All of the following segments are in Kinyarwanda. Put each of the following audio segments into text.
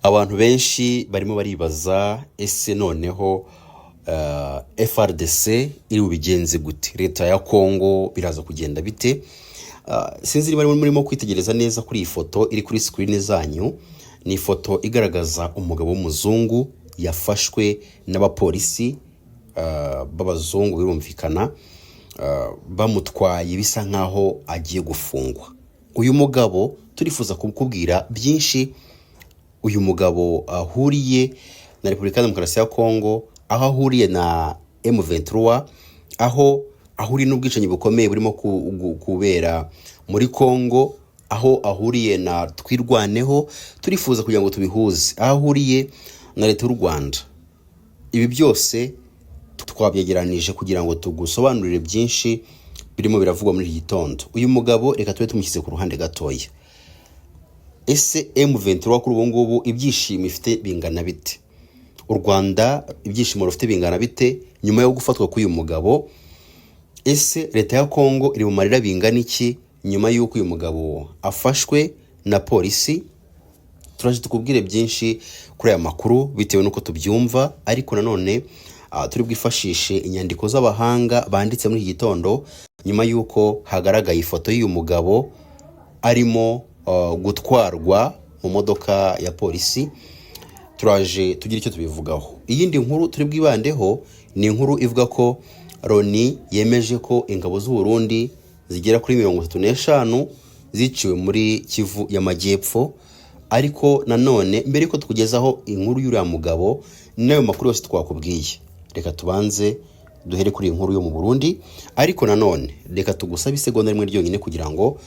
Abantu benshi barimo baribaza ese noneho FRDC iri bubigenze gute, leta ya Kongo biraza kugenda bite? Sinzi niba murimo kwitegereza neza kuri iyi foto iri kuri screen zanyu. Ni ifoto igaragaza umugabo w'umuzungu yafashwe n'abapolisi b'abazungu, birumvikana bamutwaye bisa nkaho agiye gufungwa. Uyu mugabo turifuza kukubwira byinshi uyu mugabo ahuriye na Repubulika Demokarasi ya Kongo, aho ahuriye na M23, aho ahuriye n'ubwicanyi bukomeye burimo kubera muri Kongo, aho ahuriye na Twirwaneho. Turifuza kugira ngo tubihuze, aho ahuriye na leta y'u Rwanda. Ibi byose twabyegeranije kugira ngo tugusobanurire byinshi birimo biravugwa muri iki gitondo. Uyu mugabo reka tube tumushyize ku ruhande gatoya. Ese M23 kuri ubu ngubu ibyishimo ifite bingana bite? U Rwanda ibyishimo rufite bingana bite nyuma yo gufatwa k'uyu mugabo? Ese leta ya Kongo iri mu marira bingana iki nyuma y'uko uyu mugabo afashwe na polisi? Turaje tukubwire byinshi kuri aya makuru bitewe nuko tubyumva, ariko nanone turi bwifashishe inyandiko z'abahanga banditse muri iki gitondo nyuma y'uko hagaragaye ifoto y'uyu mugabo arimo gutwarwa mu modoka ya polisi. Turaje tugira icyo tubivugaho. Iyindi nkuru turi bwibandeho ni inkuru ivuga ko Loni yemeje ko ingabo z'u Burundi zigera kuri 35 ziciwe muri Kivu y'Amajyepfo. Ariko nanone mbere ko tukugezaho inkuru y'uriya mugabo nayo makuru yose twakubwiye, reka tubanze duhere kuri inkuru yo mu Burundi. Ariko nanone reka tugusabe isegonda rimwe ryonyine kugira ngo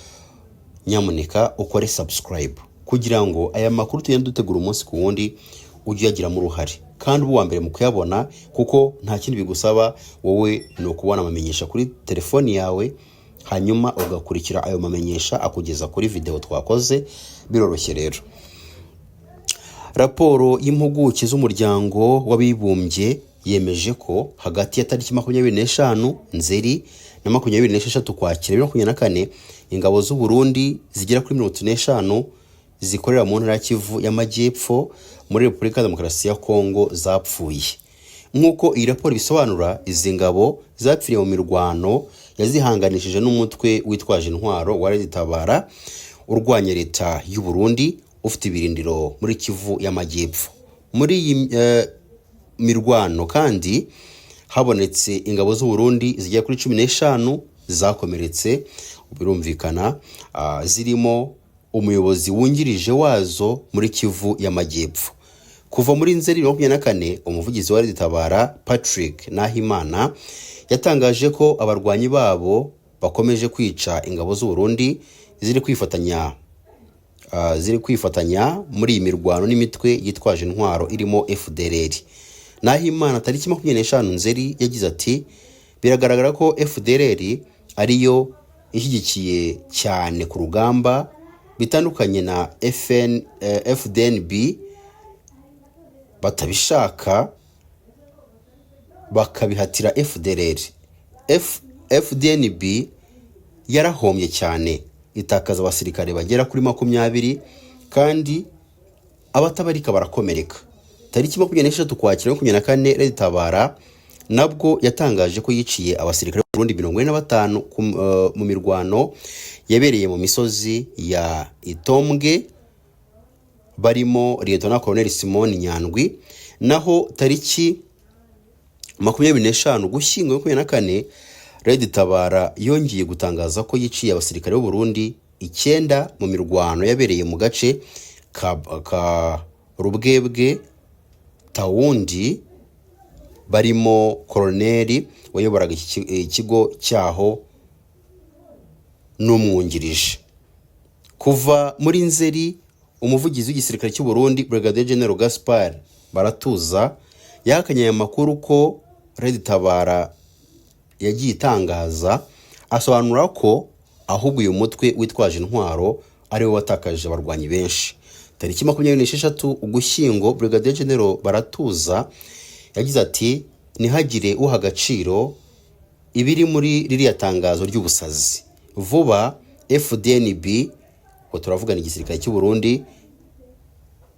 nyamuneka ukore subscribe, kugira ngo aya makuru tugenda dutegura umunsi ku wundi ujye yagiramo uruhare kandi ubu wa mbere mu kuyabona, kuko nta kindi bigusaba wowe ni ukubona amamenyesha kuri telefoni yawe, hanyuma ugakurikira ayo mamenyesha akugeza kuri video twakoze. Biroroshye rero. Raporo y'impuguke z'umuryango w'abibumbye yemeje ko hagati ya tariki 25 Nzeri na 26 Ukwakira 2024 ingabo z'u Burundi zigera kuri 35 zikorera mu ntara ya Kivu y'Amajyepfo muri Repubulika Demokarasi ya Kongo zapfuye. Nk'uko iyi raporo bisobanura, izi ngabo zapfiriye mu mirwano yazihanganishije n'umutwe witwaje intwaro wa Tabara urwanya leta y'u Burundi ufite ibirindiro muri Kivu y'Amajyepfo. Muri iyi mirwano kandi habonetse ingabo z'u Burundi zigera kuri 15 zakomeretse, birumvikana zirimo umuyobozi wungirije wazo muri Kivu y'Amajyepfo. Kuva muri Nzeri 2024 umuvugizi wa Tabara Patrick Nahimana yatangaje ko abarwanyi babo bakomeje kwica ingabo z'u Burundi ziri kwifatanya muri iyi mirwano n'imitwe yitwaje intwaro irimo FDLR. Nahimana tariki 25 Nzeri yagize ati biragaragara ko FDLR ariyo ishyigikiye cyane ku rugamba, bitandukanye na FDNB batabishaka bakabihatira FDLR. FDNB yarahombye cyane, itakaza abasirikare bagera kuri 20 kandi abatabarika barakomereka. Tariki 26 Ukwakira 2024 Leta Tabara nabwo yatangaje ko yiciye abasirikare Burundi 45 mu mirwano yabereye mu misozi ya Itombwe barimo Lieutenant Colonel Simon Nyandwi. Naho tariki 25 Ugushyingo 2024 Leta Tabara yongeye gutangaza ko yiciye abasirikare b'u Burundi 9 mu mirwano yabereye mu gace ka Rubwebwe Tawundi barimo Colonel wayoboraga ikigo cyaho n'umwungirije. Kuva muri Nzeri umuvugizi w'igisirikare cy'u Burundi Brigadier General Gaspard Baratuza yahakanye aya makuru ko Leta Tabara yagiye itangaza, asobanura ko ahubwo uyu mutwe witwaje intwaro ari we watakaje abarwanyi benshi. Tariki 26 Ugushyingo Brigadier General Baratuza yagize ati ntihagire uha agaciro ibiri muri ririya tangazo ry'ubusazi. Vuba FDNB, ko turavugana igisirikare cy'u Burundi,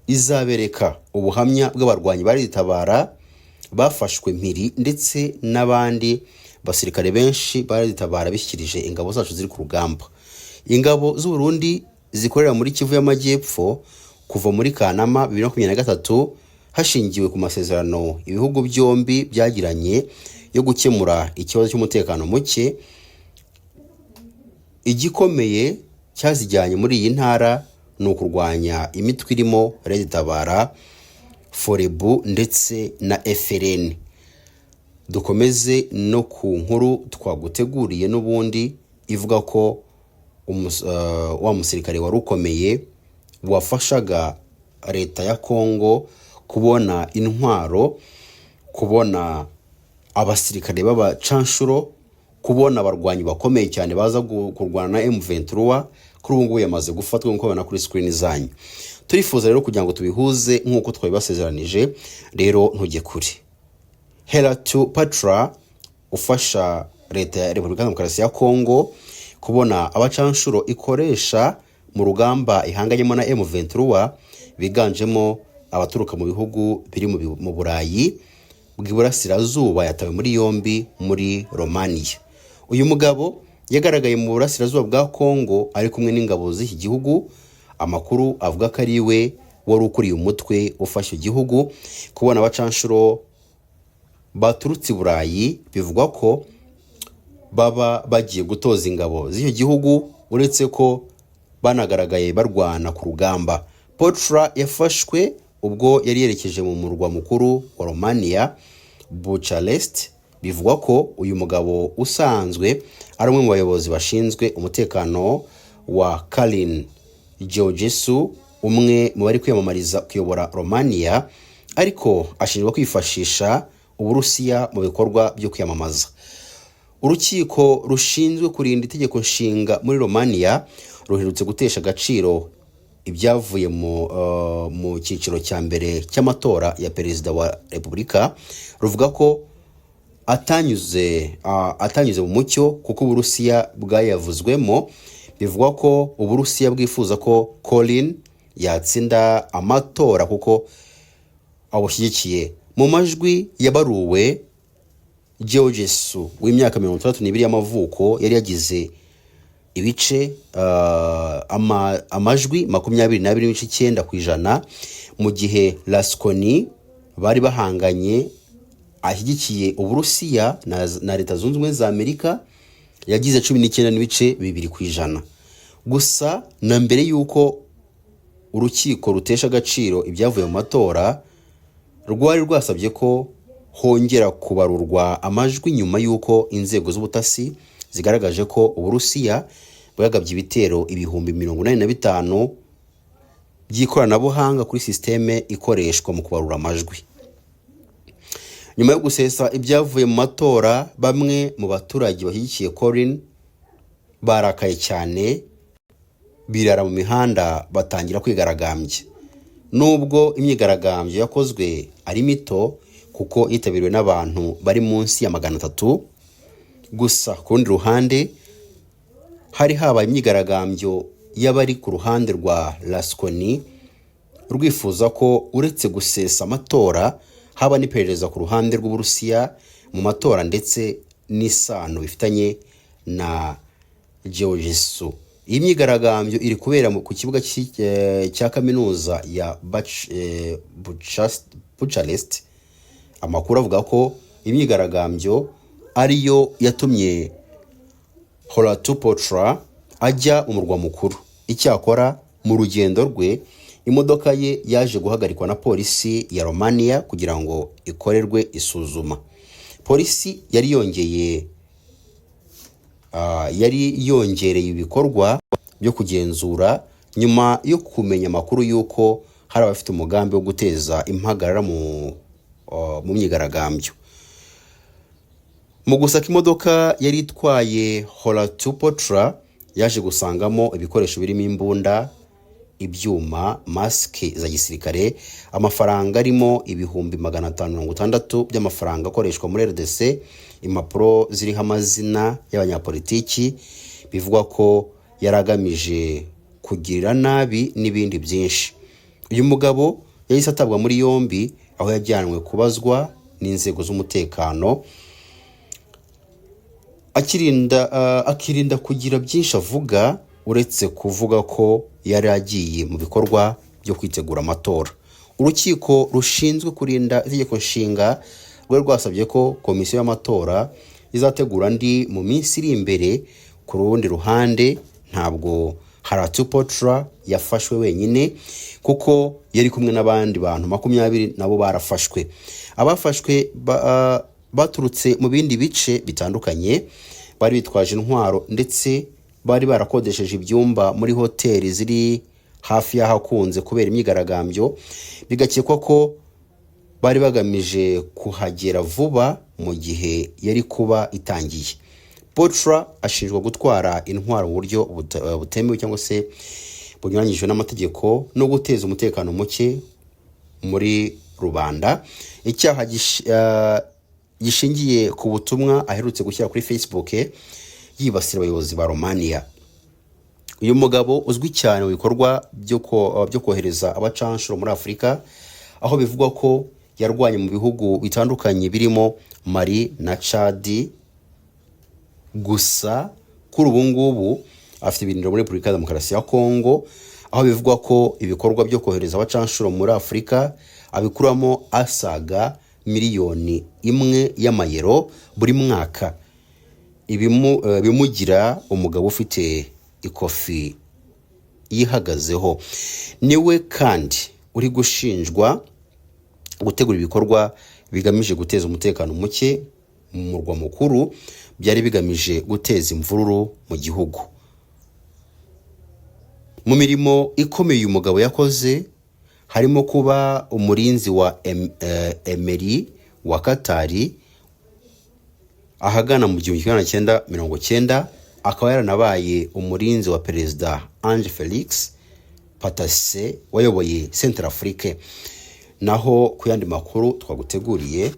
izabereka ubuhamya bw'abarwanyi bari Tabara bafashwe mpiri ndetse n'abandi basirikare benshi bari Tabara bishyikirije ingabo zacu ziri ku rugamba. Ingabo z'u Burundi zikorera muri Kivu y'Amajyepfo kuva muri Kanama 2023 hashingiwe ku masezerano ibihugu byombi byagiranye yo gukemura ikibazo cy'umutekano muke. Igikomeye cyazijyanye muri iyi ntara ni ukurwanya imitwe irimo Red Tabara, Forebu ndetse na FRN. Dukomeze no ku nkuru twaguteguriye n'ubundi ivuga ko wa musirikare wari ukomeye wafashaga leta ya Kongo kubona intwaro, kubona abasirikare b'abacanshuro, kubona abarwanyi bakomeye cyane baza kurwana na M23. Kuri ubu ngubu yamaze gufatwa nk'uko babona kuri screen zanyu. Turifuza rero kugira ngo tubihuze nk'uko twabibasezeranije, rero ntujye kure. Helatu Patra ufasha leta ya Repubulika Demokarasi ya Kongo kubona abacanshuro ikoresha mu rugamba ihanganyemo na M23 biganjemo abaturuka mu bihugu biri mu Burayi bw'iburasirazuba, yatawe muri yombi muri Romania. Uyu mugabo yagaragaye mu burasirazuba bwa Kongo ari kumwe n'ingabo z'iki gihugu. Amakuru avuga ko ari we wari ukuriye umutwe ufashe igihugu. Kubona abacanshuro baturutse i Burayi bivugwa ko baba bagiye gutoza ingabo z'icyo gihugu, uretse ko banagaragaye barwana ku rugamba. Potra yafashwe ubwo yari yerekeje mu murwa mukuru wa Romania, Bucharest. Bivugwa ko uyu mugabo usanzwe ari umwe mu bayobozi bashinzwe umutekano wa Kalin Georgescu, umwe mu bari kwiyamamariza kuyobora Romania, ariko ashinjwa kwifashisha Uburusiya mu bikorwa byo kwiyamamaza. Urukiko rushinzwe kurinda itegeko nshinga muri Romania ruherutse gutesha agaciro ibyavuye mu cyiciro cya mbere cy'amatora ya perezida wa Repubulika, ruvuga ko atanyuze mu mucyo kuko Uburusiya bwayavuzwemo. Bivugwa ko Uburusiya bwifuza ko Colin yatsinda amatora kuko abushyigikiye. Mu majwi yabaruwe, Georgescu w'imyaka 32 y'amavuko yari yagize ibice amajwi 22.9%, mu gihe Laskoni bari bahanganye ashyigikiye Uburusiya na Leta Zunze Ubumwe za Amerika yagize 19.2%. Gusa na mbere yuko urukiko rutesha agaciro ibyavuye mu matora, rwari rwasabye ko hongera kubarurwa amajwi nyuma yuko inzego z'ubutasi zigaragaje ko Uburusiya bwagabye ibitero 85,000 by'ikoranabuhanga kuri systeme ikoreshwa mu kubarura amajwi. Nyuma yo gusesa ibyavuye mu matora, bamwe mu baturage bashyigikiye Colin barakaye cyane, birara mu mihanda batangira kwigaragambya. Nubwo imyigaragambyo yakozwe ari mito kuko yitabiriwe n'abantu bari munsi ya 300, gusa ku rundi ruhande hari habaye imyigaragambyo y'abari ku ruhande rwa Laskoni rwifuza ko uretse gusesa amatora haba n'iperereza ku ruhande rw'Uburusiya mu matora ndetse n'isano bifitanye na Georgescu. Iyi myigaragambyo iri kubera ku kibuga cya kaminuza ya Bucharest. Amakuru avuga ko imyigaragambyo ariyo yatumye Helatu Patra ajya umurwa mukuru. Icyakora mu rugendo rwe, imodoka ye yaje guhagarikwa na polisi ya Romania kugira ngo ikorerwe isuzuma. Polisi yari yongereye ibikorwa byo kugenzura nyuma yo kumenya amakuru yuko hari abafite umugambi wo guteza impagarara mu myigaragambyo. Mu gusaka imodoka yari itwaye Helatu Patra, yaje gusangamo ibikoresho birimo imbunda, ibyuma, maske za gisirikare, amafaranga arimo 560 by'amafaranga akoreshwa muri RDC, impapuro ziriho amazina y'abanyapolitiki bivugwa ko yaragamije kugirira nabi n'ibindi byinshi. uyu mugabo yahise atabwa muri yombi, aho yajyanwe kubazwa n'inzego z'umutekano, akirinda kugira byinshi avuga uretse kuvuga ko yari agiye mu bikorwa byo kwitegura amatora. Urukiko rushinzwe kurinda itegeko nshinga rwari rwasabye ko komisiyo y'amatora izategura andi mu minsi iri imbere. Ku rundi ruhande ntabwo Haratupotra yafashwe wenyine, kuko yari kumwe n'abandi bantu 20 nabo barafashwe. Abafashwe baturutse mu bindi bice bitandukanye, bari bitwaje intwaro ndetse bari barakodesheje ibyumba muri hoteli ziri hafi y'ahakunze kubera imyigaragambyo, bigakekwa ko bari bagamije kuhagera vuba mu gihe yari kuba itangiye. Potra ashinjwa gutwara intwaro mu buryo butemewe cyangwa se bunyuranyije n'amategeko no guteza umutekano muke muri rubanda. Icyaha gishingiye ku butumwa aherutse gushyira kuri Facebook yibasira abayobozi ba Romania. Uyu mugabo uzwi cyane mu bikorwa byo kohereza abacanshuro muri Afurika, aho bivugwa ko yarwanye mu bihugu bitandukanye birimo Mali na Chad. Gusa kuri ubu ngubu afite ibintu muri Repubulika ya Demokarasi ya Kongo, aho bivugwa ko ibikorwa byo kohereza abacanshuro muri Afurika abikuramo asaga miliyoni 1 y'amayero buri mwaka. Bimugira umugabo ufite ikofi yihagazeho. Niwe kandi uri gushinjwa gutegura ibikorwa bigamije guteza umutekano muke mu murwa mukuru, byari bigamije guteza imvururu mu gihugu. Mu mirimo ikomeye uyu mugabo yakoze harimo kuba umurinzi wa Emery wa Katari ahagana mu 1990, akaba yaranabaye umurinzi wa Perezida Ange Felix Patasse wayoboye Centrafrique. Naho ku yandi makuru twaguteguriye